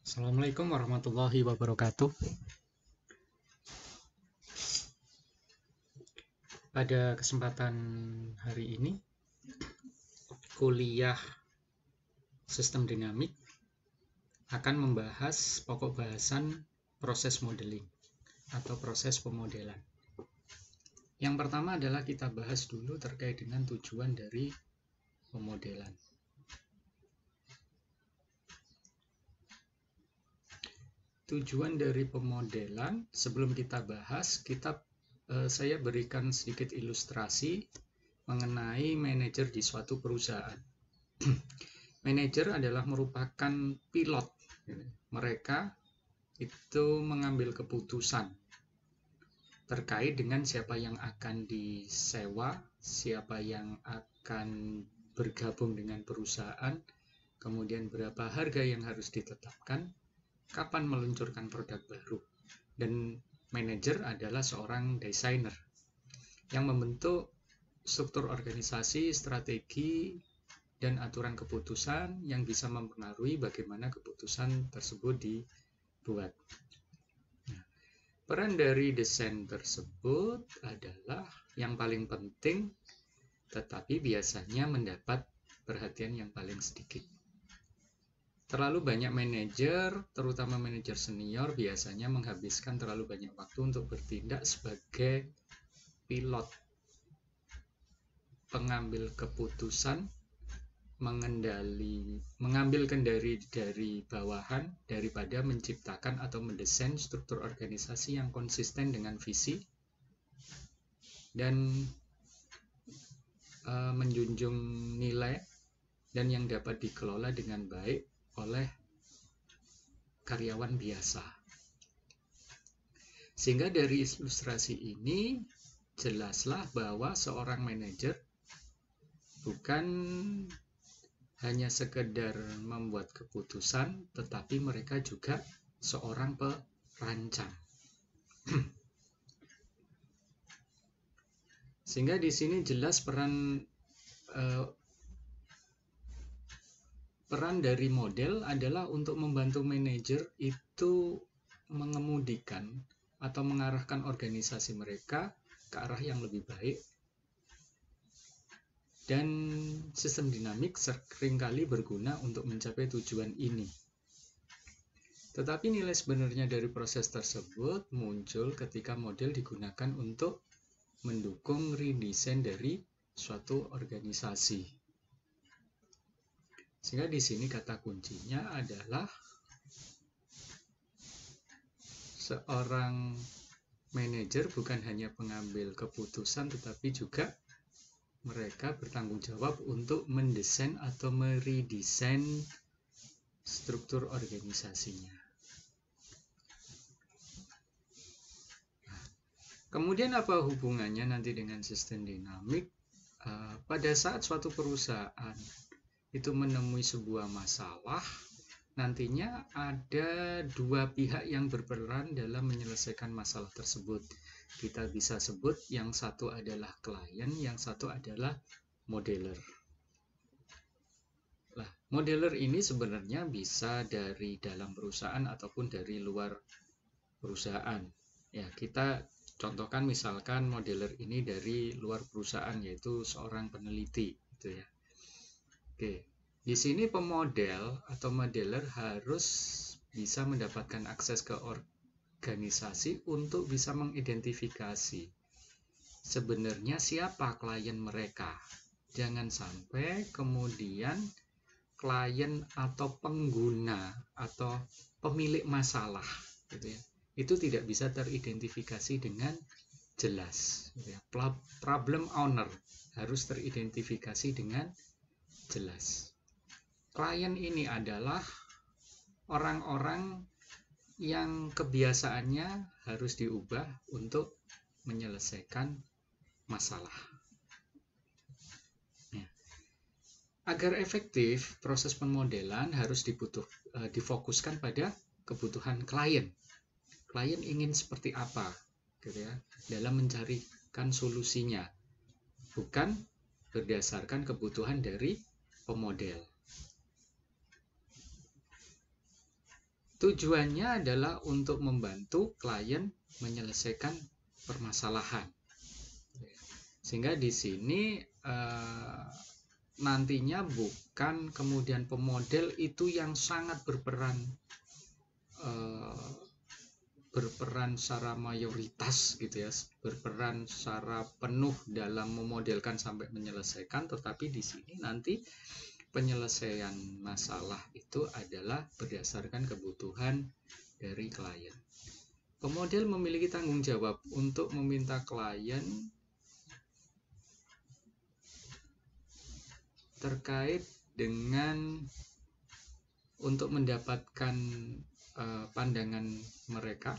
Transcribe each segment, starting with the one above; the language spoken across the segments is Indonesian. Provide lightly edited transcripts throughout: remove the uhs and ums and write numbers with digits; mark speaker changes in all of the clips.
Speaker 1: Assalamualaikum warahmatullahi wabarakatuh. Pada kesempatan hari ini, kuliah sistem dinamik akan membahas pokok bahasan proses modeling atau proses pemodelan. Yang pertama adalah kita bahas dulu terkait dengan tujuan dari pemodelan. Tujuan dari pemodelan, sebelum kita bahas, saya berikan sedikit ilustrasi mengenai manajer di suatu perusahaan. Manajer adalah merupakan pilot. Mereka itu mengambil keputusan terkait dengan siapa yang akan disewa, siapa yang akan bergabung dengan perusahaan, kemudian berapa harga yang harus ditetapkan, kapan meluncurkan produk baru. Dan manajer adalah seorang desainer yang membentuk struktur organisasi, strategi, dan aturan keputusan yang bisa mempengaruhi bagaimana keputusan tersebut dibuat. Nah, peran dari desain tersebut adalah yang paling penting, tetapi biasanya mendapat perhatian yang paling sedikit. Terlalu banyak manajer, terutama manajer senior, biasanya menghabiskan terlalu banyak waktu untuk bertindak sebagai pilot, pengambil keputusan, mengambil kendali dari bawahan daripada menciptakan atau mendesain struktur organisasi yang konsisten dengan visi dan menjunjung nilai dan yang dapat dikelola dengan baik oleh karyawan biasa. Sehingga dari ilustrasi ini jelaslah bahwa seorang manajer bukan hanya sekedar membuat keputusan, tetapi mereka juga seorang perancang. Sehingga di sini jelas peran dari model adalah untuk membantu manajer itu mengemudikan atau mengarahkan organisasi mereka ke arah yang lebih baik. Dan sistem dinamik seringkali berguna untuk mencapai tujuan ini. Tetapi nilai sebenarnya dari proses tersebut muncul ketika model digunakan untuk mendukung redesign dari suatu organisasi. Sehingga di sini kata kuncinya adalah seorang manajer bukan hanya pengambil keputusan, tetapi juga mereka bertanggung jawab untuk mendesain atau meredesain struktur organisasinya. Nah, kemudian apa hubungannya nanti dengan sistem dinamik? Pada saat suatu perusahaan itu menemui sebuah masalah, nantinya ada dua pihak yang berperan dalam menyelesaikan masalah tersebut. Kita bisa sebut yang satu adalah klien, yang satu adalah modeler. Nah, modeler ini sebenarnya bisa dari dalam perusahaan ataupun dari luar perusahaan. Ya, kita contohkan misalkan modeler ini dari luar perusahaan, yaitu seorang peneliti, gitu ya. Oke. Di sini pemodel atau modeler harus bisa mendapatkan akses ke organisasi untuk bisa mengidentifikasi sebenarnya siapa klien mereka. Jangan sampai kemudian klien atau pengguna atau pemilik masalah gitu ya, itu tidak bisa teridentifikasi dengan jelas gitu ya. Problem owner harus teridentifikasi dengan jelas. Klien ini adalah orang-orang yang kebiasaannya harus diubah untuk menyelesaikan masalah. Ya. Agar efektif, proses pemodelan harus difokuskan pada kebutuhan klien. Klien ingin seperti apa, gitu ya, dalam mencarikan solusinya, bukan berdasarkan kebutuhan dari pemodel. Tujuannya adalah untuk membantu klien menyelesaikan permasalahan. Sehingga di sini nantinya bukan kemudian pemodel itu yang sangat berperan secara mayoritas gitu ya, berperan secara penuh dalam memodelkan sampai menyelesaikan, tetapi di sini nanti penyelesaian masalah itu adalah berdasarkan kebutuhan dari klien. Pemodel memiliki tanggung jawab untuk meminta klien terkait dengan untuk mendapatkan pandangan mereka,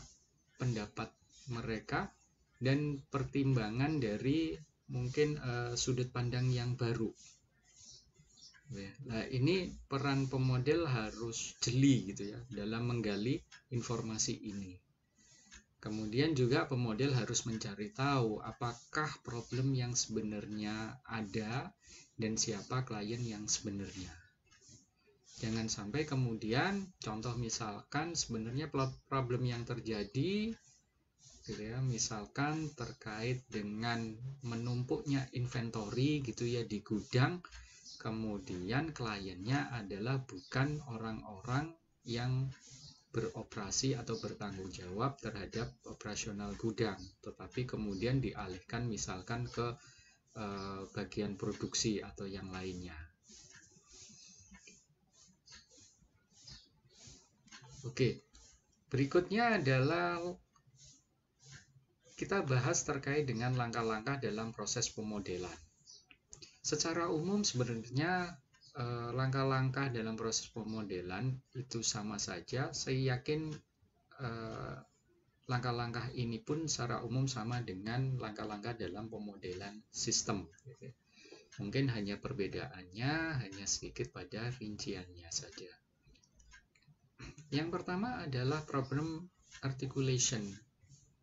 Speaker 1: pendapat mereka, dan pertimbangan dari mungkin sudut pandang yang baru. Nah, ini peran pemodel harus jeli gitu ya dalam menggali informasi ini. Kemudian juga pemodel harus mencari tahu apakah problem yang sebenarnya ada dan siapa klien yang sebenarnya. Jangan sampai kemudian contoh misalkan sebenarnya problem yang terjadi gitu ya, misalkan terkait dengan menumpuknya inventory gitu ya di gudang, kemudian kliennya adalah bukan orang-orang yang beroperasi atau bertanggung jawab terhadap operasional gudang, tetapi kemudian dialihkan misalkan ke bagian produksi atau yang lainnya. Oke, berikutnya adalah kita bahas terkait dengan langkah-langkah dalam proses pemodelan. Secara umum sebenarnya langkah-langkah dalam proses pemodelan itu sama saja. Saya yakin langkah-langkah ini pun secara umum sama dengan langkah-langkah dalam pemodelan sistem. Mungkin hanya perbedaannya hanya sedikit pada rinciannya saja. Yang pertama adalah problem articulation,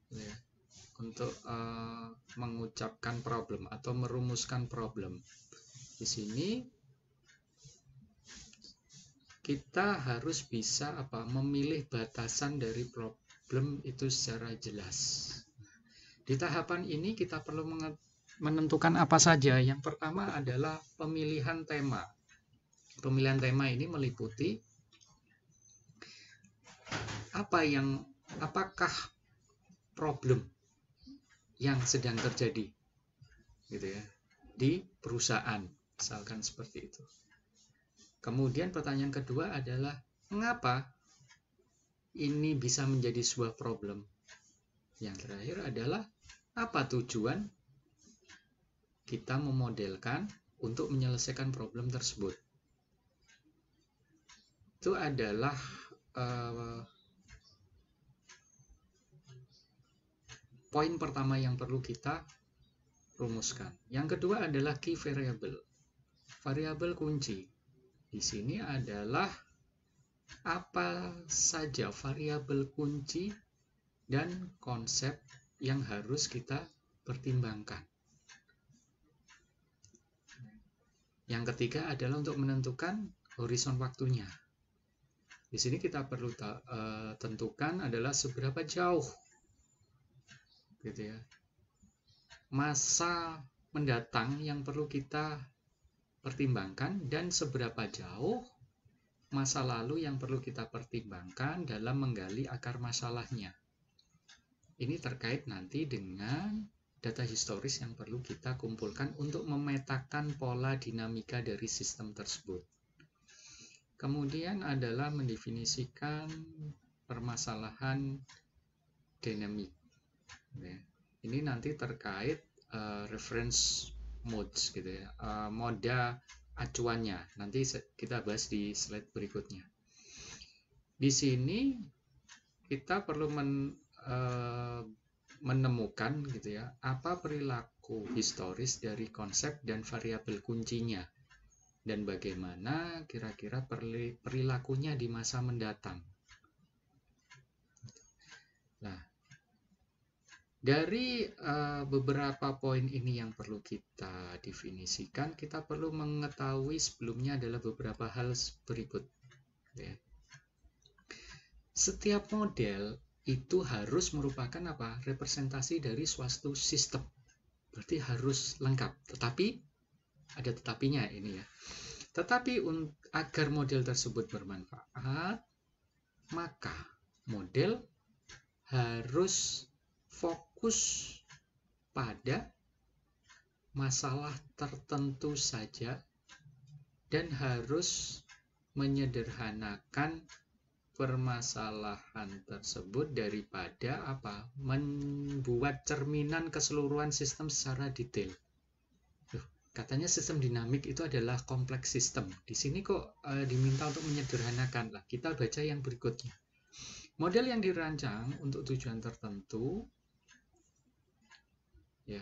Speaker 1: ya, untuk mengucapkan problem atau merumuskan problem. Di sini kita harus bisa memilih batasan dari problem itu secara jelas. Di tahapan ini kita perlu menentukan apa saja. Yang pertama adalah pemilihan tema. Pemilihan tema ini meliputi apakah problem yang sedang terjadi gitu ya di perusahaan, misalkan seperti itu. Kemudian pertanyaan kedua adalah mengapa ini bisa menjadi sebuah problem. Yang terakhir adalah apa tujuan kita memodelkan untuk menyelesaikan problem tersebut. Itu adalah poin pertama yang perlu kita rumuskan. Yang kedua adalah key variable. Variabel kunci. Di sini adalah apa saja variabel kunci dan konsep yang harus kita pertimbangkan. Yang ketiga adalah untuk menentukan horizon waktunya. Di sini kita perlu tentukan adalah seberapa jauh gitu ya masa mendatang yang perlu kita pertimbangkan dan seberapa jauh masa lalu yang perlu kita pertimbangkan dalam menggali akar masalahnya. Ini terkait nanti dengan data historis yang perlu kita kumpulkan untuk memetakan pola dinamika dari sistem tersebut. Kemudian adalah mendefinisikan permasalahan dinamik. Ini nanti terkait reference modes gitu ya, moda acuannya. Nanti kita bahas di slide berikutnya. Di sini kita perlu menemukan gitu ya, apa perilaku historis dari konsep dan variabel kuncinya dan bagaimana kira-kira perilakunya di masa mendatang. Nah, dari beberapa poin ini yang perlu kita definisikan, kita perlu mengetahui sebelumnya adalah beberapa hal berikut. Ya. Setiap model itu harus merupakan apa? Representasi dari suatu sistem. Berarti harus lengkap. Tetapi ada tetapinya ini ya. Tetapi agar model tersebut bermanfaat, maka model harus fokus pada masalah tertentu saja dan harus menyederhanakan permasalahan tersebut daripada apa? Membuat cerminan keseluruhan sistem secara detail. Katanya sistem dinamik itu adalah kompleks sistem. Di sini kok diminta untuk menyederhanakan. Lah, kita baca yang berikutnya. Model yang dirancang untuk tujuan tertentu, ya,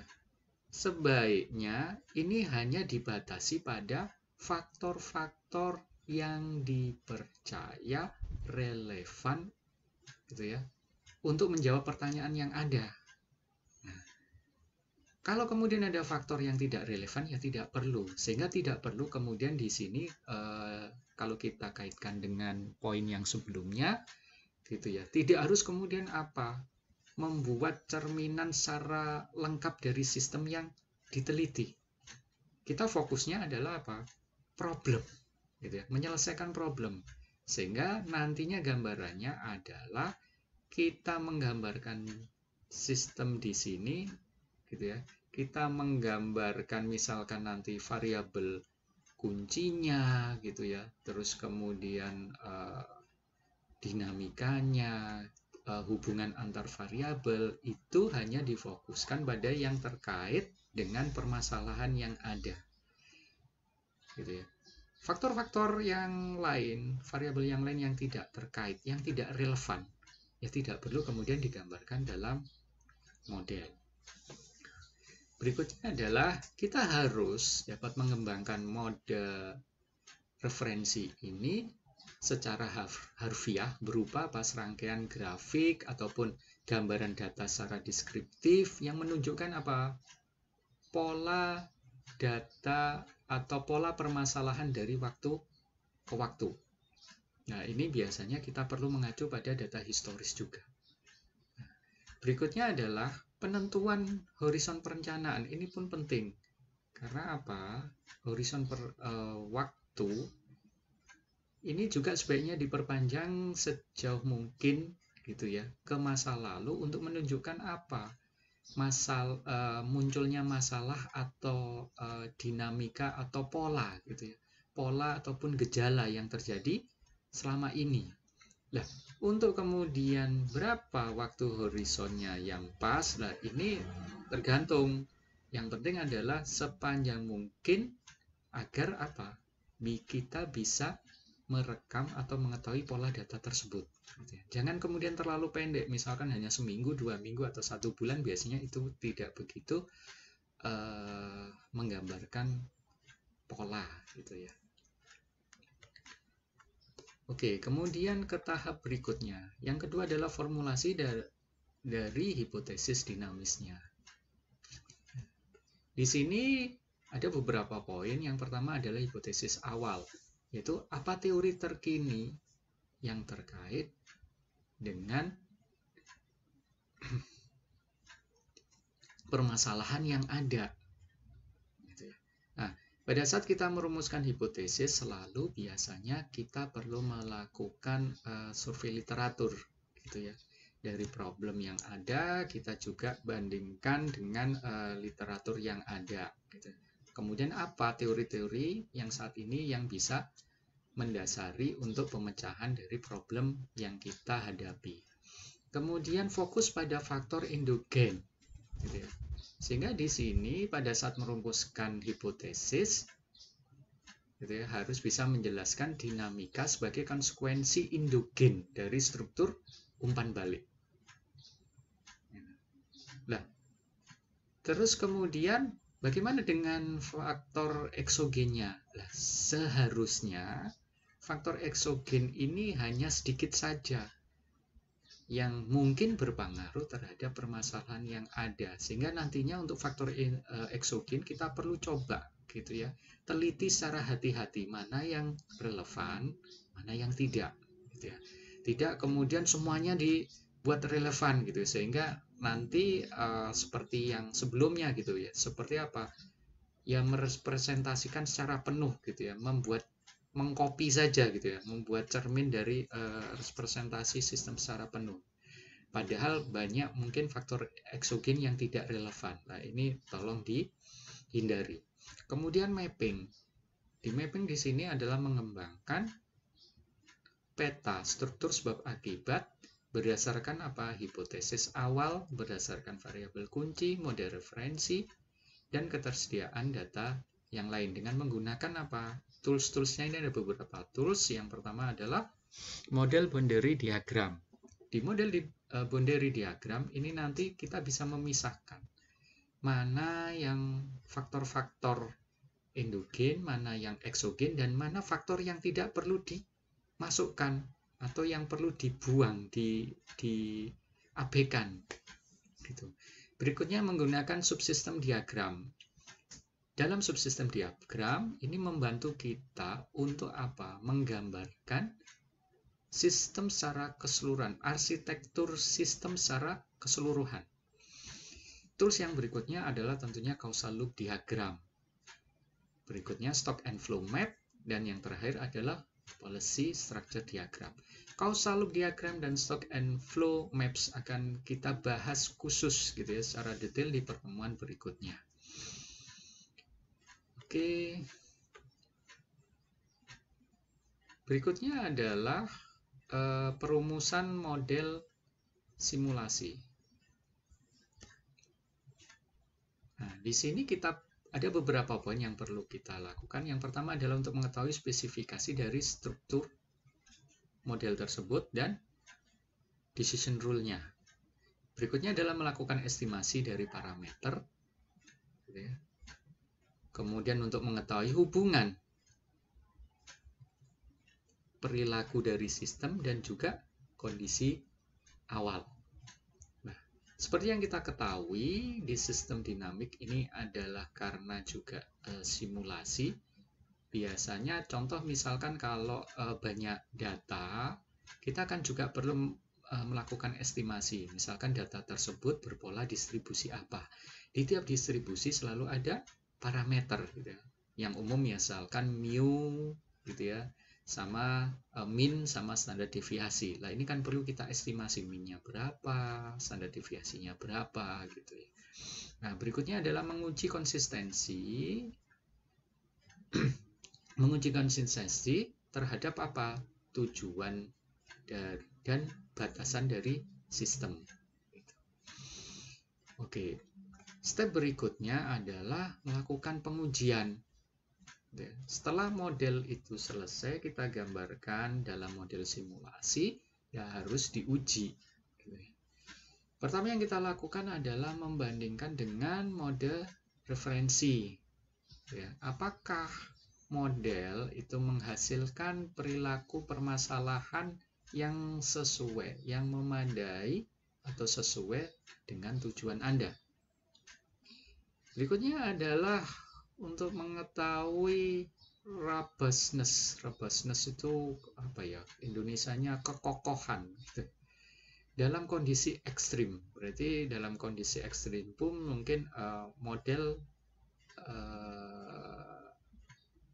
Speaker 1: sebaiknya ini hanya dibatasi pada faktor-faktor yang dipercaya relevan, gitu ya, untuk menjawab pertanyaan yang ada. Nah, kalau kemudian ada faktor yang tidak relevan, ya tidak perlu. Sehingga tidak perlu kemudian di sini kalau kita kaitkan dengan poin yang sebelumnya, gitu ya, tidak harus kemudian apa? Membuat cerminan secara lengkap dari sistem yang diteliti. Kita fokusnya adalah apa? Problem, gitu ya, menyelesaikan problem. Sehingga nantinya gambarannya adalah kita menggambarkan sistem di sini, gitu ya. Kita menggambarkan misalkan nanti variabel kuncinya, gitu ya. Terus kemudian dinamikanya, hubungan antar variabel itu hanya difokuskan pada yang terkait dengan permasalahan yang ada, gitu ya. Faktor-faktor yang lain, variabel yang lain yang tidak terkait, yang tidak relevan, ya tidak perlu kemudian digambarkan dalam model. Berikutnya adalah kita harus dapat mengembangkan mode referensi ini secara harfiah berupa serangkaian grafik ataupun gambaran data secara deskriptif yang menunjukkan apa? Pola data atau pola permasalahan dari waktu ke waktu. Nah, ini biasanya kita perlu mengacu pada data historis juga. Berikutnya adalah penentuan horizon perencanaan. Ini pun penting. Karena apa? Horizon waktu ini juga sebaiknya diperpanjang sejauh mungkin, gitu ya, ke masa lalu untuk menunjukkan apa? Munculnya masalah atau dinamika atau pola, gitu ya. Pola ataupun gejala yang terjadi selama ini. Nah, untuk kemudian berapa waktu horizonnya yang pas, nah ini tergantung. Yang penting adalah sepanjang mungkin agar apa? Kita bisa merekam atau mengetahui pola data tersebut. Jangan kemudian terlalu pendek, misalkan hanya seminggu, 2 minggu, atau 1 bulan, biasanya itu tidak begitu menggambarkan pola, gitu ya. Oke, kemudian ke tahap berikutnya. Yang kedua adalah formulasi dari hipotesis dinamisnya. Di sini ada beberapa poin. Yang pertama adalah hipotesis awal, yaitu apa teori terkini yang terkait dengan permasalahan yang ada. Nah, pada saat kita merumuskan hipotesis, selalu biasanya kita perlu melakukan survei literatur, gitu ya. Dari problem yang ada, kita juga bandingkan dengan literatur yang ada, gitu. Kemudian apa teori-teori yang saat ini yang bisa mendasari untuk pemecahan dari problem yang kita hadapi. Kemudian fokus pada faktor endogen, gitu ya. Sehingga di sini pada saat merumuskan hipotesis, gitu ya, harus bisa menjelaskan dinamika sebagai konsekuensi endogen dari struktur umpan balik. Nah, terus kemudian bagaimana dengan faktor eksogennya? Nah, seharusnya faktor eksogen ini hanya sedikit saja yang mungkin berpengaruh terhadap permasalahan yang ada, sehingga nantinya untuk faktor eksogen kita perlu coba, gitu ya, teliti secara hati-hati mana yang relevan, mana yang tidak, gitu ya. Tidak kemudian semuanya dibuat relevan gitu, sehingga nanti seperti yang sebelumnya gitu ya. Seperti apa? Ya merepresentasikan secara penuh gitu ya, mengcopy saja gitu ya, membuat cermin dari representasi sistem secara penuh. Padahal banyak mungkin faktor eksogen yang tidak relevan. Nah, ini tolong dihindari. Kemudian mapping. Di mapping di sini adalah mengembangkan peta struktur sebab akibat berdasarkan apa? Hipotesis awal, berdasarkan variabel kunci, model referensi, dan ketersediaan data yang lain dengan menggunakan apa? Tools-toolsnya ini ada beberapa tools. Yang pertama adalah model boundary diagram. Di model boundary diagram ini nanti kita bisa memisahkan mana yang faktor-faktor endogen, mana yang eksogen, dan mana faktor yang tidak perlu dimasukkan atau yang perlu dibuang, diabaikan gitu. Berikutnya menggunakan subsistem diagram. Dalam subsistem diagram ini membantu kita untuk apa? Menggambarkan sistem secara keseluruhan, arsitektur sistem secara keseluruhan. Tools yang berikutnya adalah tentunya causal loop diagram. Berikutnya stock and flow map, dan yang terakhir adalah policy structure diagram. Causal loop diagram dan stock and flow maps akan kita bahas khusus gitu ya secara detail di pertemuan berikutnya. Oke. Berikutnya adalah perumusan model simulasi. Nah, di sini kita ada beberapa poin yang perlu kita lakukan. Yang pertama adalah untuk mengetahui spesifikasi dari struktur model tersebut dan decision rule-nya. Berikutnya adalah melakukan estimasi dari parameter. Kemudian untuk mengetahui hubungan perilaku dari sistem dan juga kondisi awal. Nah, seperti yang kita ketahui di sistem dinamik ini adalah karena juga simulasi. Biasanya contoh misalkan kalau banyak data, kita akan juga perlu melakukan estimasi. Misalkan data tersebut berpola distribusi apa. Di tiap distribusi selalu ada parameter gitu ya. Yang umum misalkan mu gitu ya, sama min sama standar deviasi. Nah, ini kan perlu kita estimasi minnya berapa, standar deviasinya berapa gitu ya. Nah, berikutnya adalah menguji konsistensi. Menguji konsistensi terhadap apa? Tujuan dan batasan dari sistem. Oke. Step berikutnya adalah melakukan pengujian. Setelah model itu selesai, kita gambarkan dalam model simulasi, ya harus diuji. Pertama yang kita lakukan adalah membandingkan dengan model referensi. Apakah model itu menghasilkan perilaku permasalahan yang sesuai, yang memadai atau sesuai dengan tujuan Anda. Berikutnya adalah untuk mengetahui robustness. Robustness itu apa ya? Indonesianya kekokohan. Dalam kondisi ekstrim. Berarti dalam kondisi ekstrim pun mungkin model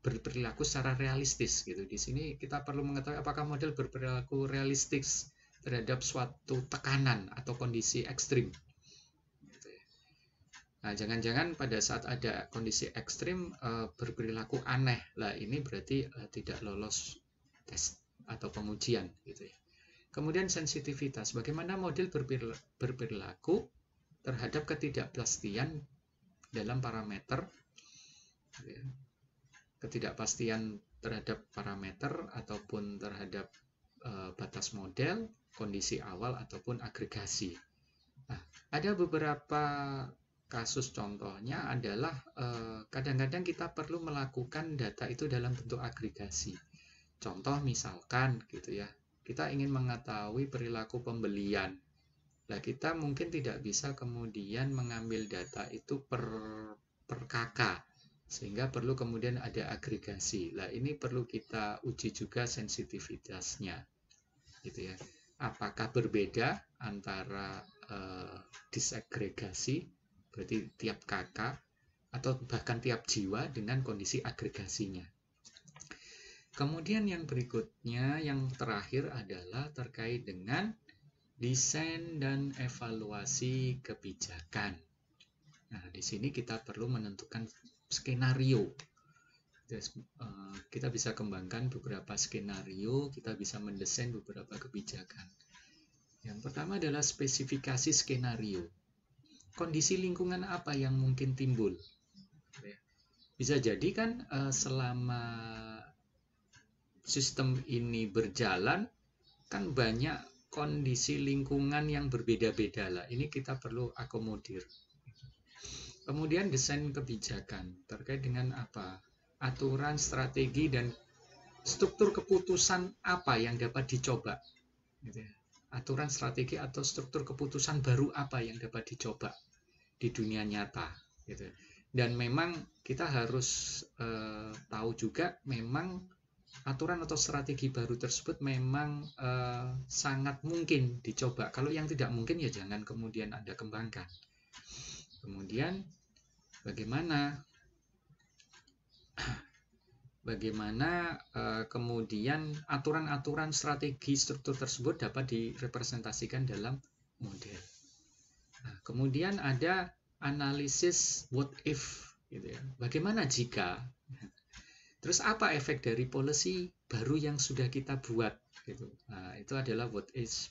Speaker 1: berperilaku secara realistis gitu. Di sini kita perlu mengetahui apakah model berperilaku realistis terhadap suatu tekanan atau kondisi ekstrim. Nah, jangan-jangan pada saat ada kondisi ekstrim berperilaku aneh. Lah, ini berarti tidak lolos tes atau pengujian gitu ya. Kemudian sensitivitas. Bagaimana model berperilaku terhadap ketidakpastian dalam parameter gitu ya. Ketidakpastian terhadap parameter ataupun terhadap batas model, kondisi awal ataupun agregasi. Nah, ada beberapa kasus contohnya adalah kadang-kadang kita perlu melakukan data itu dalam bentuk agregasi. Contoh misalkan gitu ya, kita ingin mengetahui perilaku pembelian. Nah, kita mungkin tidak bisa kemudian mengambil data itu per kakak, sehingga perlu kemudian ada agregasi. Nah, ini perlu kita uji juga sensitivitasnya. gitu ya. Apakah berbeda antara disagregasi, berarti tiap kakak, atau bahkan tiap jiwa dengan kondisi agregasinya. Kemudian yang berikutnya, yang terakhir adalah terkait dengan desain dan evaluasi kebijakan. Nah, di sini kita perlu menentukan skenario. Kita bisa kembangkan beberapa skenario, kita bisa mendesain beberapa kebijakan. Yang pertama adalah spesifikasi skenario. Kondisi lingkungan apa yang mungkin timbul? Bisa jadi kan selama sistem ini berjalan, kan banyak kondisi lingkungan yang berbeda-beda lah. Ini kita perlu akomodir. Kemudian desain kebijakan terkait dengan apa? Aturan, strategi, dan struktur keputusan apa yang dapat dicoba. Gitu ya. Aturan, strategi, atau struktur keputusan baru apa yang dapat dicoba di dunia nyata. Gitu. Dan memang kita harus tahu juga memang aturan atau strategi baru tersebut memang sangat mungkin dicoba. Kalau yang tidak mungkin ya jangan kemudian Anda kembangkan. Kemudian bagaimana kemudian aturan-aturan strategi struktur tersebut dapat direpresentasikan dalam model. Nah, kemudian ada analisis what if, gitu ya. Bagaimana jika? Terus apa efek dari policy baru yang sudah kita buat? Gitu. Nah, itu adalah what if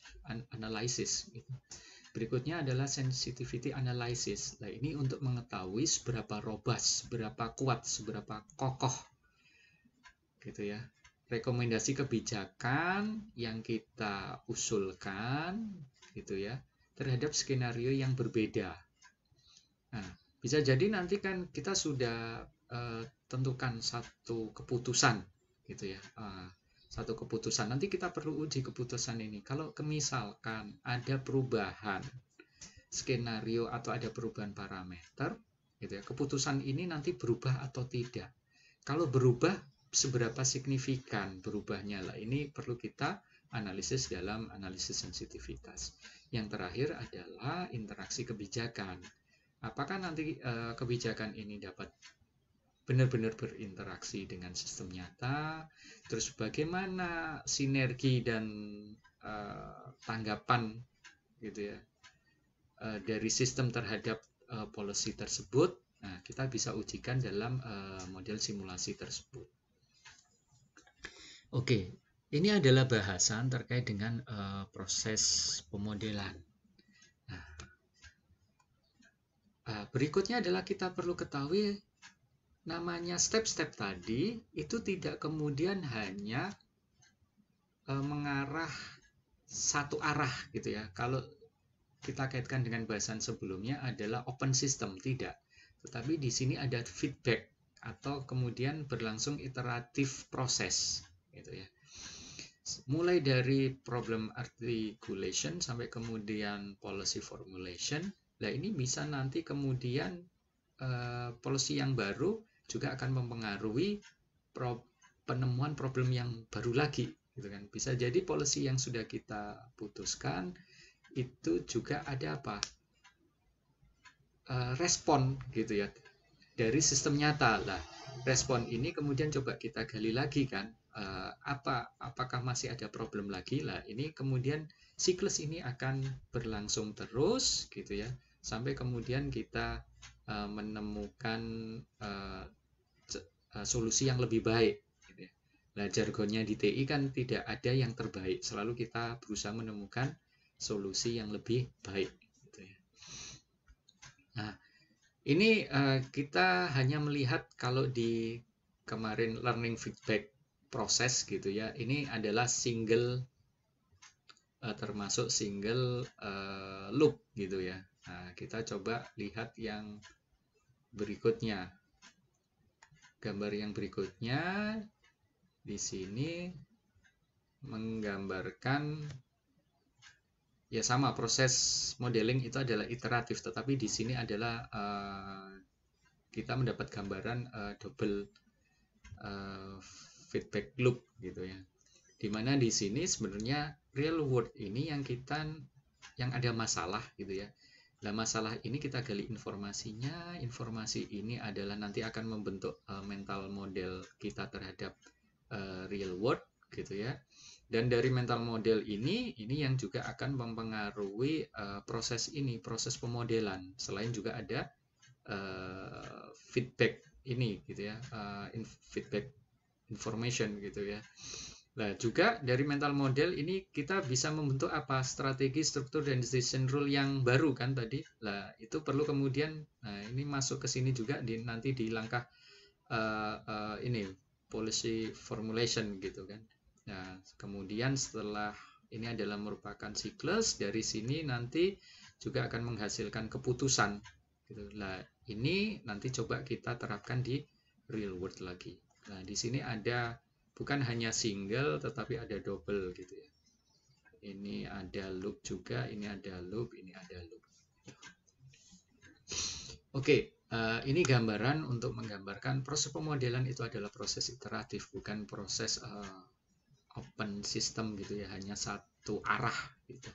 Speaker 1: analysis. Gitu. Berikutnya adalah sensitivity analysis. Nah, ini untuk mengetahui seberapa robust, seberapa kuat, seberapa kokoh, gitu ya, rekomendasi kebijakan yang kita usulkan, gitu ya, terhadap skenario yang berbeda. Nah, bisa jadi nanti kan kita sudah tentukan satu keputusan, gitu ya, satu keputusan. Nanti kita perlu uji keputusan ini. Kalau misalkan ada perubahan skenario atau ada perubahan parameter, gitu ya, keputusan ini nanti berubah atau tidak. Kalau berubah, seberapa signifikan berubahnya lah. Ini perlu kita analisis dalam analisis sensitivitas. Yang terakhir adalah interaksi kebijakan. Apakah nanti kebijakan ini dapat benar-benar berinteraksi dengan sistem nyata? Terus bagaimana sinergi dan tanggapan, gitu ya, dari sistem terhadap policy tersebut? Nah, kita bisa ujikan dalam model simulasi tersebut. Oke, ini adalah bahasan terkait dengan proses pemodelan. Nah, berikutnya adalah kita perlu ketahui namanya step-step tadi itu tidak kemudian hanya mengarah satu arah, gitu ya. Kalau kita kaitkan dengan bahasan sebelumnya adalah open system, tidak. Tetapi di sini ada feedback atau kemudian berlangsung iteratif proses, gitu ya. Mulai dari problem articulation sampai kemudian policy formulation. Nah, ini bisa nanti kemudian policy yang baru juga akan mempengaruhi penemuan problem yang baru lagi, gitu kan. Bisa jadi policy yang sudah kita putuskan itu juga ada apa? Respon, gitu ya, dari sistem nyata lah. Respon ini kemudian coba kita gali lagi kan, apakah masih ada problem lagi lah. Ini kemudian siklus ini akan berlangsung terus, gitu ya, sampai kemudian kita menemukan solusi yang lebih baik, gitu ya. Nah, jargonnya di TI kan tidak ada yang terbaik, selalu kita berusaha menemukan solusi yang lebih baik, gitu ya. Nah, ini kita hanya melihat kalau di kemarin learning feedback proses, gitu ya, ini adalah single termasuk single loop, gitu ya. Nah, kita coba lihat yang berikutnya. Gambar yang berikutnya di sini menggambarkan ya sama, proses modeling itu adalah iteratif, tetapi di sini adalah kita mendapat gambaran double feedback loop, gitu ya. Dimana di sini sebenarnya real world ini yang ada masalah gitu ya. Nah, masalah ini kita gali informasinya. Informasi ini adalah nanti akan membentuk mental model kita terhadap real world gitu ya. Dan dari mental model ini yang juga akan mempengaruhi proses pemodelan. Selain juga ada feedback ini gitu ya, feedback information gitu ya. Nah, juga dari mental model ini kita bisa membentuk apa? Strategi, struktur, dan decision rule yang baru kan tadi. Nah, itu perlu kemudian, nah ini masuk ke sini juga nanti di langkah ini policy formulation gitu kan. Nah, kemudian setelah ini adalah merupakan siklus, dari sini nanti juga akan menghasilkan keputusan gitu. Nah, ini nanti coba kita terapkan di real world lagi. Nah, di sini ada bukan hanya single tetapi ada double gitu ya. Ini ada loop juga, ini ada loop, ini ada loop. Oke, ini gambaran untuk menggambarkan proses pemodelan itu adalah proses iteratif, bukan proses open system gitu ya, hanya satu arah gitu.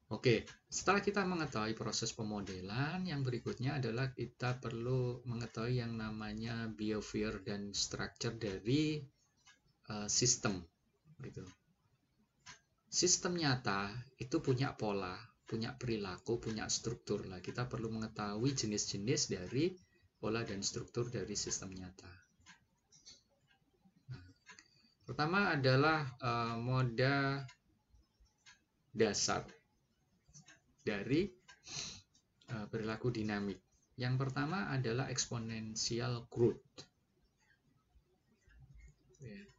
Speaker 1: Oke, setelah kita mengetahui proses pemodelan, yang berikutnya adalah kita perlu mengetahui yang namanya behavior dan structure dari sistem gitu. Sistem nyata itu punya pola, punya perilaku, punya struktur. Nah, kita perlu mengetahui jenis-jenis dari pola dan struktur dari sistem nyata. Nah, pertama adalah moda dasar dari perilaku dinamik. Yang pertama adalah exponential growth.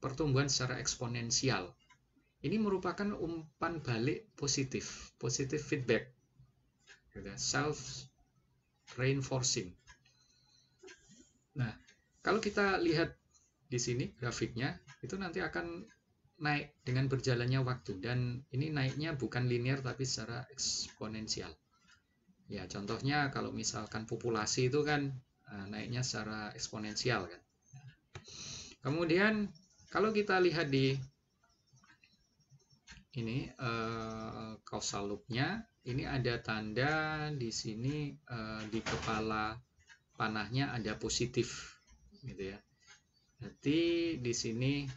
Speaker 1: Pertumbuhan secara eksponensial. Ini merupakan umpan balik positif feedback, self reinforcing. Nah, kalau kita lihat di sini grafiknya, itu nanti akan naik dengan berjalannya waktu, dan ini naiknya bukan linear tapi secara eksponensial. Ya, contohnya kalau misalkan populasi itu kan naiknya secara eksponensial kan. Kemudian kalau kita lihat di ini causal loop-nya, ini ada tanda di sini di kepala panahnya ada positif gitu ya. Jadi di sini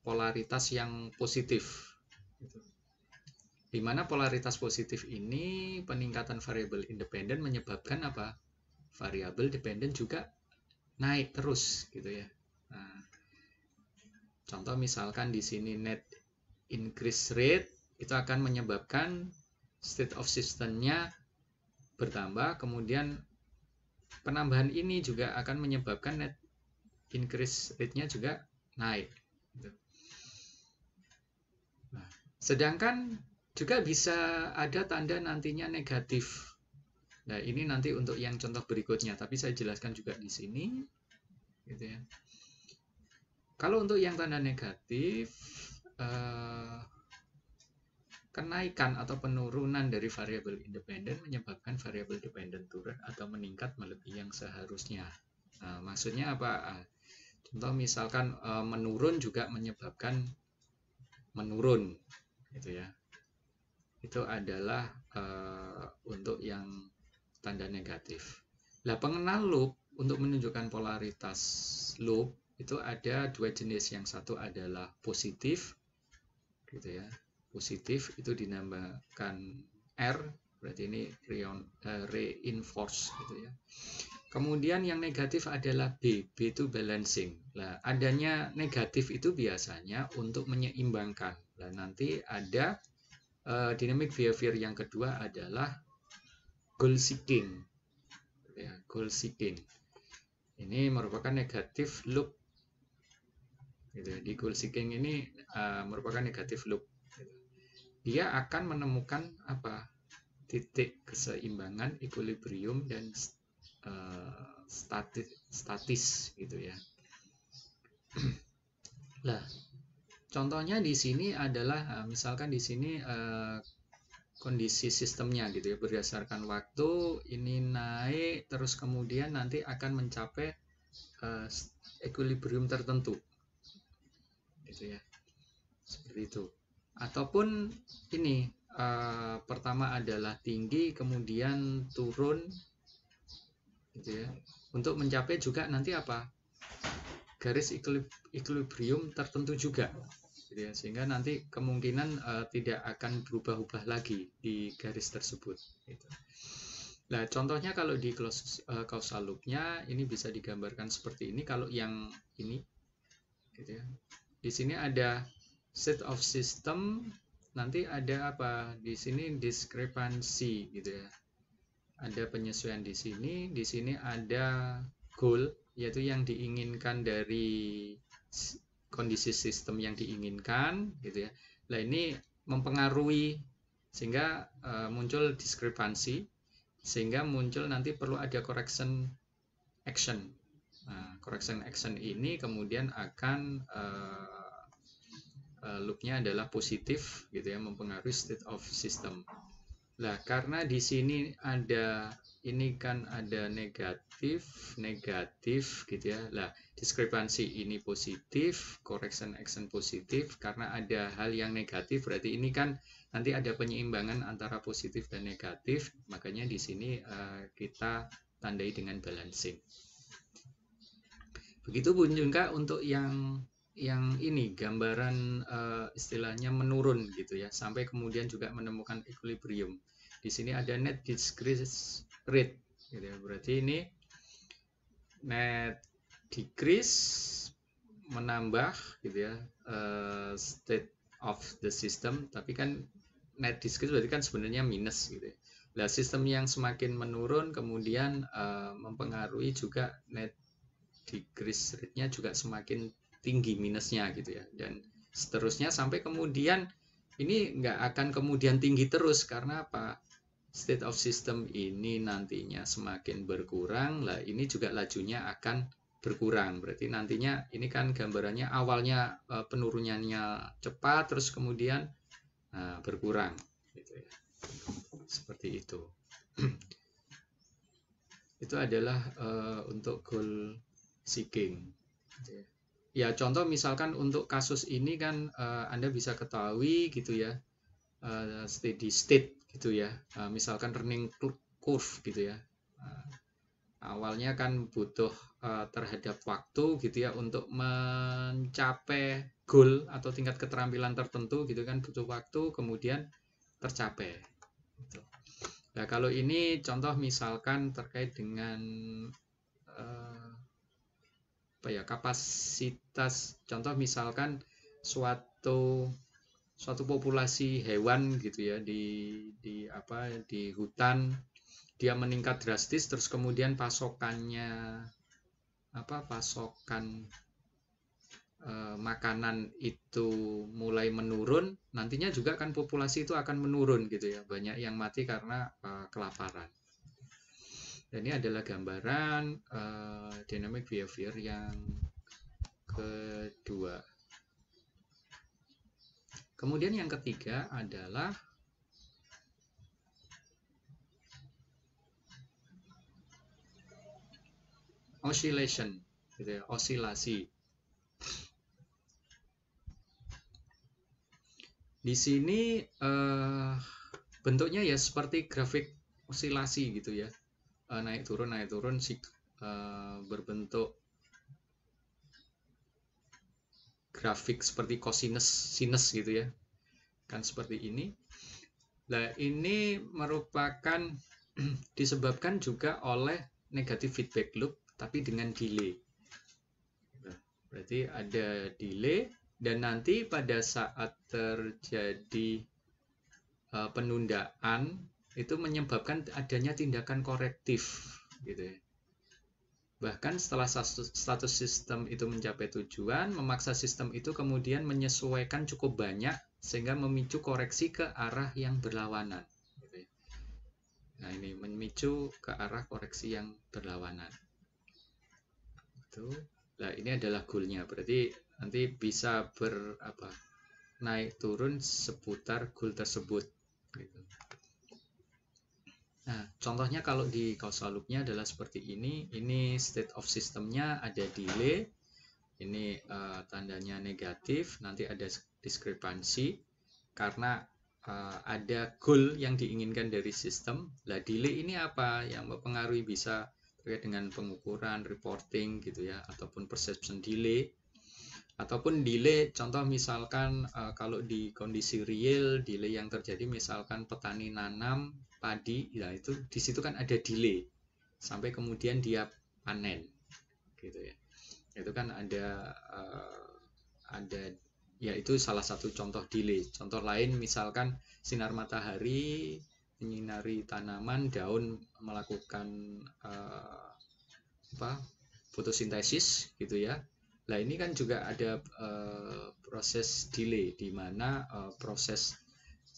Speaker 1: polaritas yang positif gitu. Di mana polaritas positif ini peningkatan variabel independen menyebabkan apa? Variabel dependen juga naik terus gitu ya. Nah, contoh misalkan di sini net increase rate itu akan menyebabkan state of system-nya bertambah, kemudian penambahan ini juga akan menyebabkan net increase rate-nya juga naik. Nah, sedangkan juga bisa ada tanda nantinya negatif. Nah, ini nanti untuk yang contoh berikutnya, tapi saya jelaskan juga di sini, gitu ya. Kalau untuk yang tanda negatif, kenaikan atau penurunan dari variabel independen menyebabkan variabel dependen turun atau meningkat melebihi yang seharusnya. Nah, maksudnya apa? Contoh misalkan menurun juga menyebabkan menurun, gitu ya. Itu adalah untuk yang tanda negatif. Nah, pengenal loop untuk menunjukkan polaritas loop itu ada dua jenis. Yang satu adalah positif, gitu ya. Positif itu dinamakan R, berarti ini reinforce gitu ya. Kemudian yang negatif adalah B itu balancing. Nah, adanya negatif itu biasanya untuk menyeimbangkan. Nah, nanti ada dynamic behavior yang kedua adalah goal seeking. Ya, goal seeking. Ini merupakan negatif loop. Gitu. Di goal seeking ini merupakan negatif loop. Dia akan menemukan apa? Titik keseimbangan, equilibrium, dan statis gitu ya. Nah, contohnya di sini adalah misalkan di sini kondisi sistemnya gitu ya, berdasarkan waktu ini naik terus kemudian nanti akan mencapai equilibrium tertentu. gitu ya, seperti itu. Ataupun ini pertama adalah tinggi kemudian turun gitu ya, untuk mencapai juga nanti apa, garis equilibrium tertentu juga gitu ya, sehingga nanti kemungkinan tidak akan berubah-ubah lagi di garis tersebut gitu. Nah, contohnya kalau di causal loop-nya ini bisa digambarkan seperti ini. Kalau yang ini gitu ya, di sini ada state of system, nanti ada apa di sini, diskrepansi gitu ya, ada penyesuaian di sini ada goal, yaitu yang diinginkan dari kondisi sistem yang diinginkan gitu ya. Nah, ini mempengaruhi sehingga muncul diskrepansi, sehingga muncul nanti perlu ada correction action. Nah, correction action ini kemudian akan loopnya adalah positif gitu ya, mempengaruhi state of system. Nah, karena di sini ada ini kan ada negatif gitu ya. Nah, diskrepansi ini positif, correction action positif, karena ada hal yang negatif berarti ini kan nanti ada penyeimbangan antara positif dan negatif, makanya di sini kita tandai dengan balancing. Begitupun juga untuk yang ini gambaran istilahnya menurun gitu ya, sampai kemudian juga menemukan equilibrium. Di sini ada net decrease rate gitu ya, berarti ini net decrease menambah gitu ya state of the system, tapi kan net decrease berarti kan sebenarnya minus gitu ya. Nah, sistem yang semakin menurun kemudian mempengaruhi juga net decrease rate-nya juga semakin tinggi minusnya gitu ya, dan seterusnya sampai kemudian ini nggak akan kemudian tinggi terus, karena apa, state of system ini nantinya semakin berkurang, lah ini juga lajunya akan berkurang, berarti nantinya ini kan gambarannya awalnya penurunannya cepat terus kemudian berkurang gitu ya, seperti itu. Itu adalah untuk goal seeking gitu ya. Ya, contoh misalkan untuk kasus ini kan Anda bisa ketahui gitu ya, steady state gitu ya, misalkan learning curve gitu ya, awalnya kan butuh terhadap waktu gitu ya untuk mencapai goal atau tingkat keterampilan tertentu gitu kan, butuh waktu kemudian tercapai gitu. Nah, kalau ini contoh misalkan terkait dengan apa ya, kapasitas, contoh misalkan suatu populasi hewan gitu ya di hutan, dia meningkat drastis terus kemudian pasokan makanan itu mulai menurun, nantinya juga kan populasi itu akan menurun gitu ya, banyak yang mati karena kelaparan. Dan ini adalah gambaran dynamic behavior yang kedua. Kemudian yang ketiga adalah oscillation, gitu ya, osilasi. Di sini bentuknya ya seperti grafik osilasi gitu ya, naik turun berbentuk grafik seperti cosinus sinus gitu ya, kan seperti ini. Nah, ini merupakan disebabkan juga oleh negative feedback loop tapi dengan delay. Nah, berarti ada delay, dan nanti pada saat terjadi penundaan itu menyebabkan adanya tindakan korektif gitu ya. Bahkan setelah status sistem itu mencapai tujuan, memaksa sistem itu kemudian menyesuaikan cukup banyak sehingga memicu koreksi ke arah yang berlawanan gitu ya. Nah, ini memicu ke arah koreksi yang berlawanan itu. Nah, ini adalah goalnya, berarti nanti bisa naik turun seputar goal tersebut gitu. Nah, contohnya kalau di causal loop-nya adalah seperti ini state of system-nya ada delay ini tandanya negatif, nanti ada diskrepansi karena ada goal yang diinginkan dari sistem. Lah delay ini apa yang mempengaruhi, bisa terkait dengan pengukuran, reporting gitu ya, ataupun perception delay, ataupun delay contoh misalkan kalau di kondisi real delay yang terjadi misalkan petani nanam padi, ya itu di situ kan ada delay sampai kemudian dia panen gitu ya. Itu kan ada ya itu salah satu contoh delay. Contoh lain misalkan sinar matahari menyinari tanaman, daun melakukan fotosintesis gitu ya. Nah ini kan juga ada proses delay di mana proses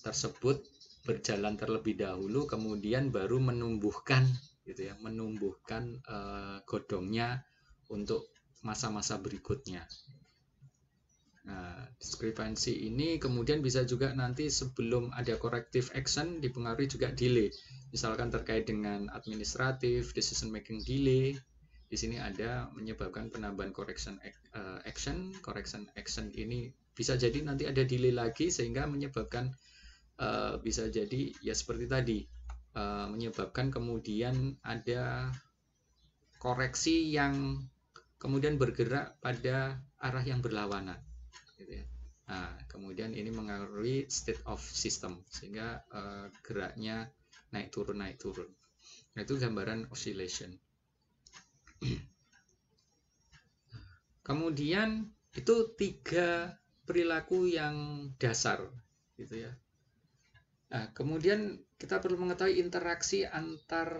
Speaker 1: tersebut berjalan terlebih dahulu, kemudian baru menumbuhkan gitu ya, menumbuhkan godongnya untuk masa-masa berikutnya. Nah, diskrepansi ini kemudian bisa juga nanti sebelum ada corrective action dipengaruhi juga delay. Misalkan terkait dengan administratif, decision making delay. Di sini ada menyebabkan penambahan correction action ini bisa jadi nanti ada delay lagi sehingga menyebabkan bisa jadi ya seperti tadi menyebabkan kemudian ada koreksi yang kemudian bergerak pada arah yang berlawanan gitu ya. Nah, kemudian ini mengaruhi state of system sehingga geraknya naik turun. Nah, itu gambaran oscillation. Kemudian itu 3 perilaku yang dasar gitu ya. Nah, kemudian kita perlu mengetahui interaksi antar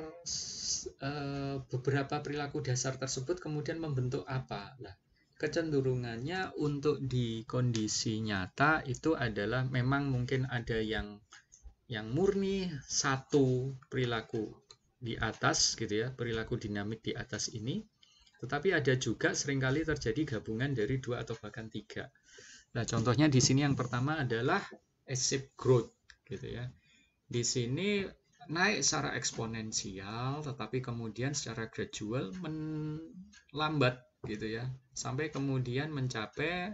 Speaker 1: beberapa perilaku dasar tersebut kemudian membentuk apa. Nah, kecenderungannya untuk di kondisi nyata itu adalah memang mungkin ada yang murni satu perilaku di atas gitu ya, perilaku dinamik di atas ini, tetapi ada juga seringkali terjadi gabungan dari 2 atau bahkan 3. Nah, contohnya di sini yang pertama adalah S-shape growth gitu ya. Di sini naik secara eksponensial tetapi kemudian secara gradual melambat gitu ya, sampai kemudian mencapai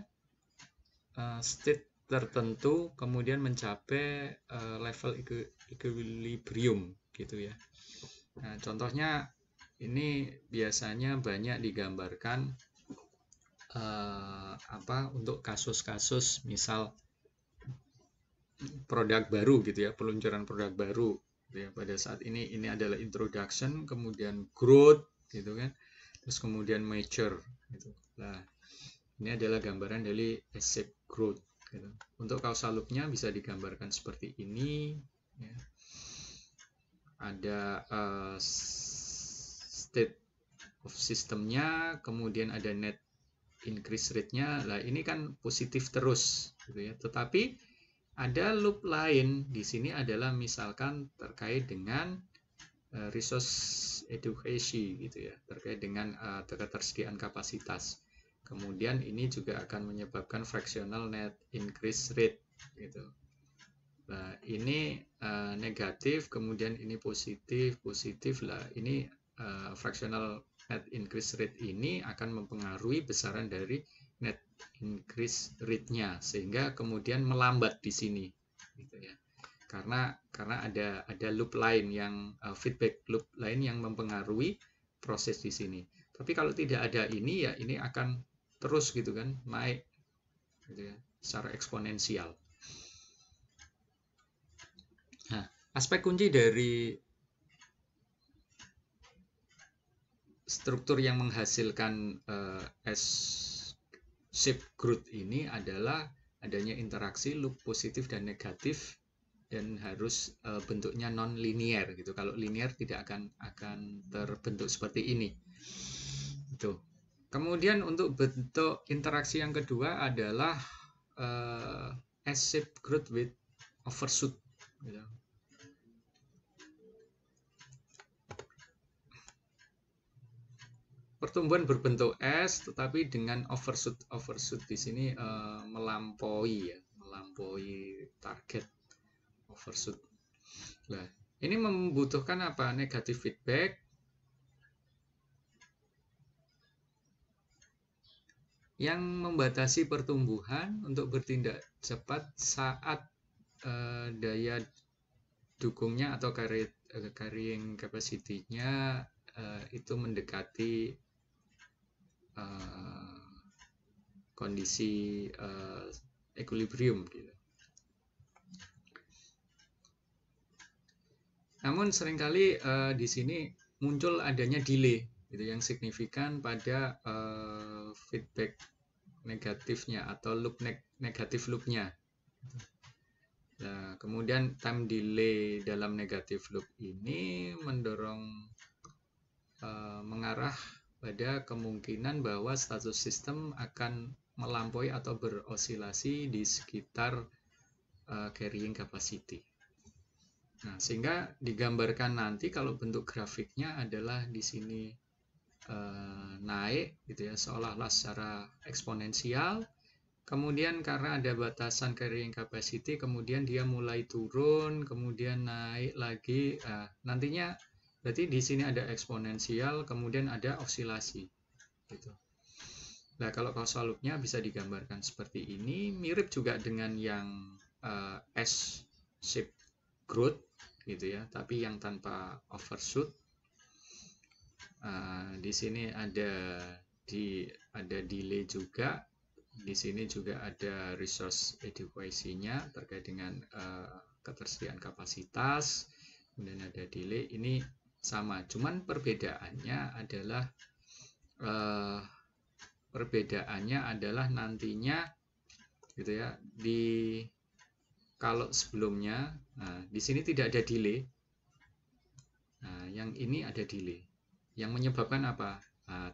Speaker 1: state tertentu, kemudian mencapai level equilibrium gitu ya. Nah, contohnya ini biasanya banyak digambarkan untuk kasus-kasus misal produk baru gitu ya, peluncuran produk baru gitu ya. Pada saat ini adalah introduction, kemudian growth gitu kan, terus kemudian mature gitu. Nah, ini adalah gambaran dari S-shape growth gitu. Untuk causal loop-nya bisa digambarkan seperti ini ya. Ada state of system-nya, kemudian ada net increase rate-nya. Nah, ini kan positif terus gitu ya. Tetapi ada loop lain di sini adalah misalkan terkait dengan resource education gitu ya, terkait dengan ketersediaan kapasitas. Kemudian ini juga akan menyebabkan fractional net increase rate gitu. Nah, ini negatif, kemudian ini positif lah. Ini fractional net increase rate ini akan mempengaruhi besaran dari net increase rate-nya sehingga kemudian melambat di sini gitu ya. Karena ada loop lain yang feedback loop lain yang mempengaruhi proses di sini. Tapi kalau tidak ada ini ya ini akan terus gitu kan naik gitu ya, secara eksponensial. Nah, aspek kunci dari struktur yang menghasilkan S-shape growth ini adalah adanya interaksi loop positif dan negatif dan harus bentuknya non linear gitu. Kalau linear tidak akan terbentuk seperti ini. Itu. Kemudian untuk bentuk interaksi yang kedua adalah S-shape growth with overshoot gitu. Pertumbuhan berbentuk S tetapi dengan overshoot di sini melampaui target overshoot. Nah, ini membutuhkan apa? Negatif feedback yang membatasi pertumbuhan untuk bertindak cepat saat daya dukungnya atau carrying capacity-nya itu mendekati kondisi equilibrium gitu. Namun seringkali di sini muncul adanya delay gitu yang signifikan pada feedback negatifnya atau loop negatif loopnya. Nah, kemudian time delay dalam negatif loop ini mendorong mengarah pada kemungkinan bahwa status sistem akan melampaui atau berosilasi di sekitar carrying capacity. Nah, sehingga digambarkan nanti kalau bentuk grafiknya adalah di sini naik gitu ya, seolah-olah secara eksponensial. Kemudian karena ada batasan carrying capacity, kemudian dia mulai turun, kemudian naik lagi. Nantinya berarti di sini ada eksponensial, kemudian ada osilasi gitu. Nah, kalau causal loop-nya bisa digambarkan seperti ini, mirip juga dengan yang S-shape growth gitu ya, tapi yang tanpa overshoot. Di sini ada delay juga. Di sini juga ada resource adequacy-nya terkait dengan ketersediaan kapasitas, kemudian ada delay. Ini sama, cuman perbedaannya adalah nantinya gitu ya, kalau sebelumnya di sini tidak ada delay, yang ini ada delay, yang menyebabkan apa?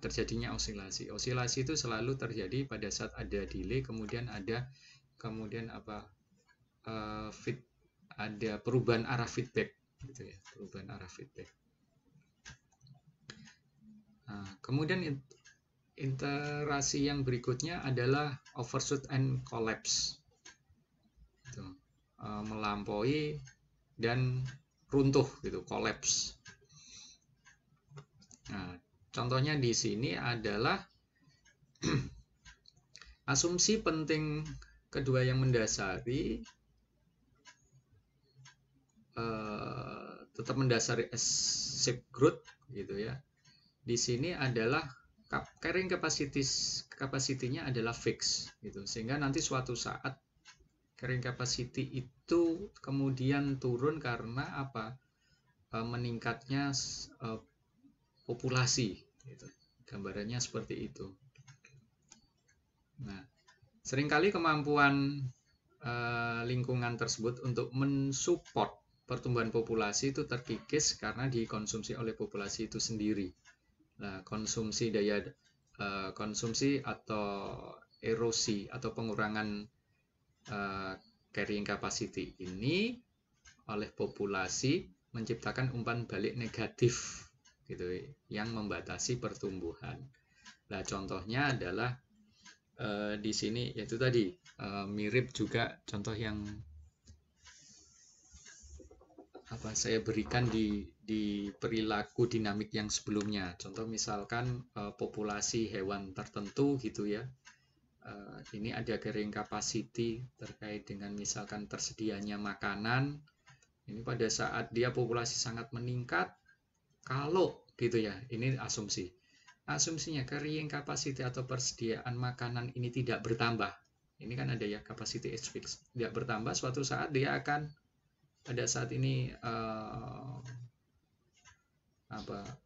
Speaker 1: Terjadinya osilasi. Osilasi itu selalu terjadi pada saat ada delay, kemudian ada ada perubahan arah feedback gitu ya, perubahan arah feedback. Kemudian interaksi yang berikutnya adalah overshoot and collapse, gitu. Melampaui dan runtuh gitu, collapse. Contohnya di sini adalah asumsi penting kedua yang mendasari, tetap mendasari S-shape growth gitu ya. Di sini adalah carrying capacity-nya adalah fix gitu, sehingga nanti suatu saat carrying capacity itu kemudian turun karena apa? Meningkatnya populasi gitu. Gambarannya seperti itu. Nah, seringkali kemampuan lingkungan tersebut untuk mensupport pertumbuhan populasi itu terkikis karena dikonsumsi oleh populasi itu sendiri. Nah, konsumsi atau erosi atau pengurangan carrying capacity ini oleh populasi menciptakan umpan balik negatif gitu yang membatasi pertumbuhan. Nah, contohnya adalah di sini yaitu tadi mirip juga contoh yang saya berikan di perilaku dinamik yang sebelumnya. Contoh misalkan populasi hewan tertentu gitu ya. Ini ada carrying capacity terkait dengan misalkan tersedianya makanan. Ini pada saat dia populasi sangat meningkat, kalau gitu ya, ini asumsinya carrying capacity atau persediaan makanan ini tidak bertambah. Ini kan ada ya, capacity is fixed, tidak bertambah. Suatu saat dia akan pada saat ini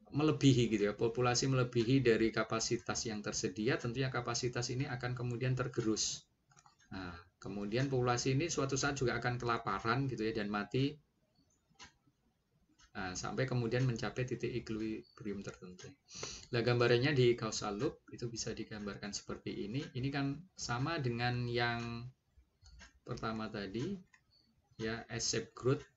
Speaker 1: melebihi gitu ya, populasi melebihi dari kapasitas yang tersedia, tentunya kapasitas ini akan kemudian tergerus. Nah, kemudian populasi ini suatu saat juga akan kelaparan gitu ya dan mati. Sampai kemudian mencapai titik equilibrium tertentu. Nah, gambarannya di causal loop itu bisa digambarkan seperti ini. Ini kan sama dengan yang pertama tadi, ya, S-shape growth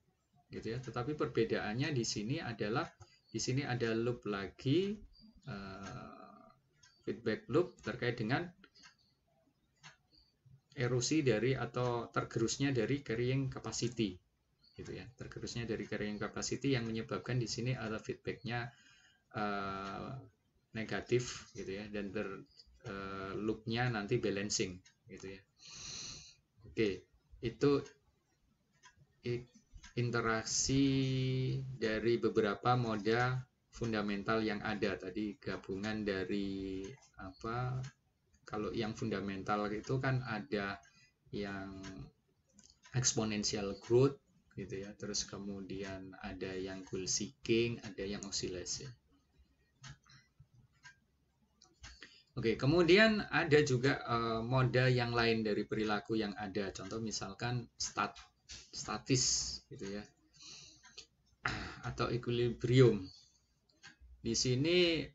Speaker 1: gitu ya. Tetapi perbedaannya di sini adalah di sini ada loop lagi, feedback loop terkait dengan erosi dari atau tergerusnya dari carrying capacity. Gitu ya, tergerusnya dari carrying capacity yang menyebabkan di sini ada feedbacknya negatif gitu ya, dan loopnya nanti balancing gitu ya. Oke, itu interaksi dari beberapa moda fundamental yang ada tadi, gabungan dari apa, kalau yang fundamental itu kan ada yang exponential growth gitu ya, terus kemudian ada yang goal seeking, ada yang oscillation. Oke, kemudian ada juga moda yang lain dari perilaku yang ada, contoh misalkan statis gitu ya, atau equilibrium. Di sini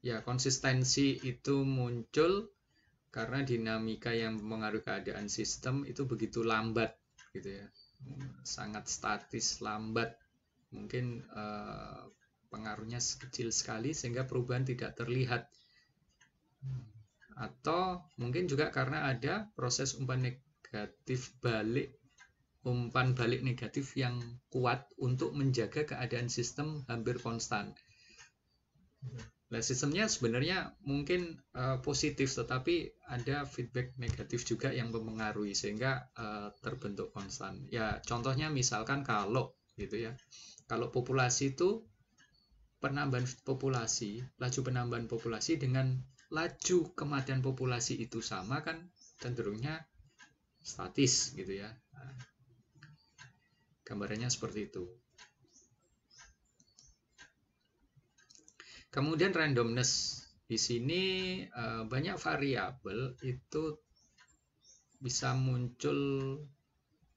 Speaker 1: ya konsistensi itu muncul karena dinamika yang mempengaruhi keadaan sistem itu begitu lambat gitu ya, sangat statis, lambat, mungkin pengaruhnya kecil sekali sehingga perubahan tidak terlihat. Atau mungkin juga karena ada proses umpan balik negatif yang kuat untuk menjaga keadaan sistem hampir konstan. Nah, sistemnya sebenarnya mungkin positif, tetapi ada feedback negatif juga yang mempengaruhi sehingga terbentuk konstan. Ya, contohnya misalkan kalau gitu ya, kalau populasi itu penambahan populasi, laju penambahan populasi dengan laju kematian populasi itu sama, kan cenderungnya statis gitu ya. Nah, gambarannya seperti itu. Kemudian randomness. Di sini banyak variabel itu bisa muncul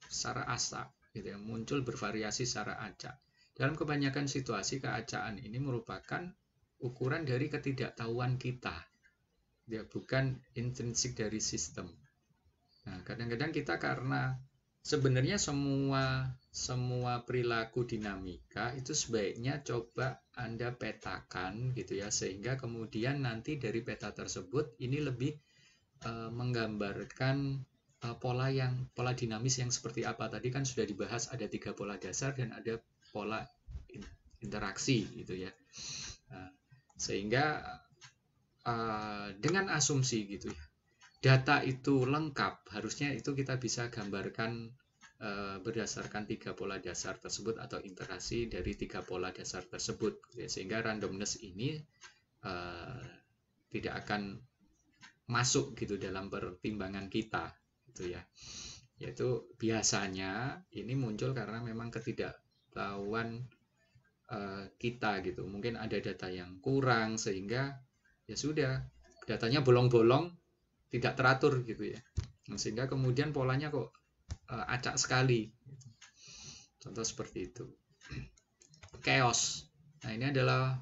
Speaker 1: secara acak gitu ya, muncul bervariasi secara acak. Dalam kebanyakan situasi keacaan ini merupakan ukuran dari ketidaktahuan kita. Ya, bukan intrinsik dari sistem. Nah, kadang-kadang kita karena sebenarnya semua perilaku dinamika itu sebaiknya coba Anda petakan gitu ya, sehingga kemudian nanti dari peta tersebut ini lebih menggambarkan pola dinamis yang seperti apa. Tadi kan sudah dibahas ada 3 pola dasar dan ada pola interaksi gitu ya. Nah, sehingga dengan asumsi gitu ya, data itu lengkap, harusnya itu kita bisa gambarkan berdasarkan 3 pola dasar tersebut atau interaksi dari 3 pola dasar tersebut gitu ya. Sehingga randomness ini tidak akan masuk gitu dalam pertimbangan kita gitu ya. Yaitu biasanya ini muncul karena memang ketidaktahuan kita gitu. Mungkin ada data yang kurang sehingga ya sudah, datanya bolong-bolong, tidak teratur gitu ya. Nah, sehingga kemudian polanya kok acak sekali gitu. Contoh seperti itu. Chaos. Nah, ini adalah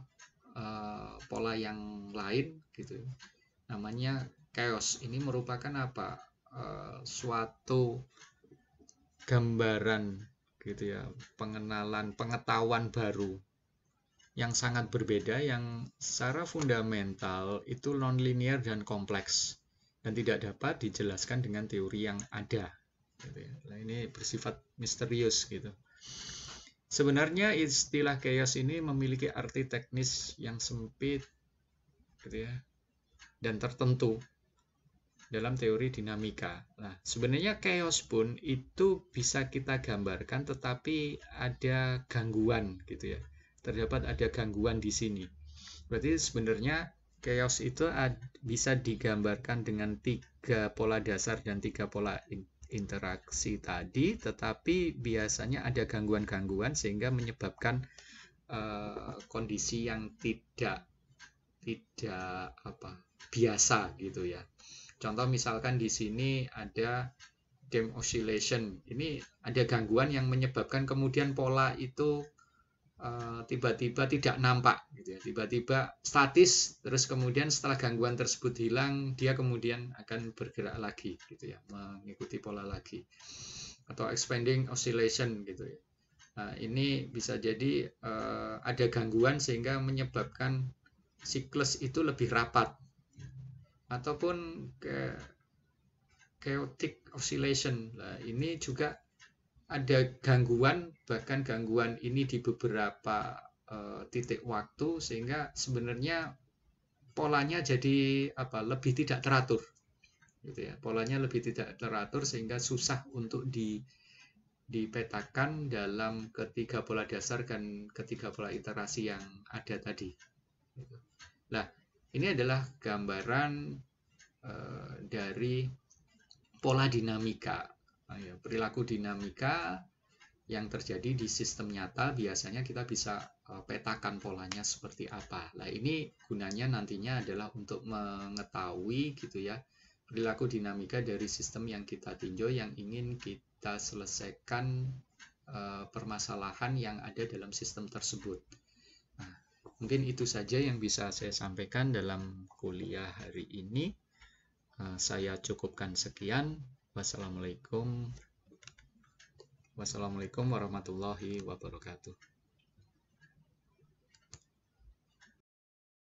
Speaker 1: pola yang lain gitu. Namanya chaos. Ini merupakan apa? Suatu gambaran gitu ya, pengetahuan baru yang sangat berbeda, yang secara fundamental itu nonlinear dan kompleks dan tidak dapat dijelaskan dengan teori yang ada gitu ya. Nah, ini bersifat misterius gitu. Sebenarnya istilah chaos ini memiliki arti teknis yang sempit gitu ya, dan tertentu dalam teori dinamika. Nah, sebenarnya chaos pun itu bisa kita gambarkan, tetapi ada gangguan gitu ya. Terdapat ada gangguan di sini. Berarti sebenarnya chaos itu bisa digambarkan dengan 3 pola dasar dan 3 pola interaksi tadi, tetapi biasanya ada gangguan-gangguan sehingga menyebabkan kondisi yang tidak biasa gitu ya. Contoh misalkan di sini ada game oscillation. Ini ada gangguan yang menyebabkan kemudian pola itu tiba-tiba tidak nampak gitu ya, tiba-tiba statis, terus kemudian setelah gangguan tersebut hilang dia kemudian akan bergerak lagi gitu ya, mengikuti pola lagi. Atau expanding oscillation gitu ya. Nah, ini bisa jadi ada gangguan sehingga menyebabkan siklus itu lebih rapat. Ataupun chaotic oscillation. Nah, ini juga ada gangguan, bahkan gangguan ini di beberapa titik waktu, sehingga sebenarnya polanya jadi lebih tidak teratur gitu ya. Polanya lebih tidak teratur sehingga susah untuk dipetakan dalam ketiga pola dasar dan ketiga pola iterasi yang ada tadi. Nah, ini adalah gambaran dari pola dinamika, perilaku dinamika yang terjadi di sistem nyata. Biasanya kita bisa petakan polanya seperti apa. Nah, ini gunanya nantinya adalah untuk mengetahui gitu ya, perilaku dinamika dari sistem yang kita tinjau yang ingin kita selesaikan permasalahan yang ada dalam sistem tersebut. Nah, mungkin itu saja yang bisa saya sampaikan dalam kuliah hari ini. Saya cukupkan sekian. Wassalamualaikum warahmatullahi wabarakatuh.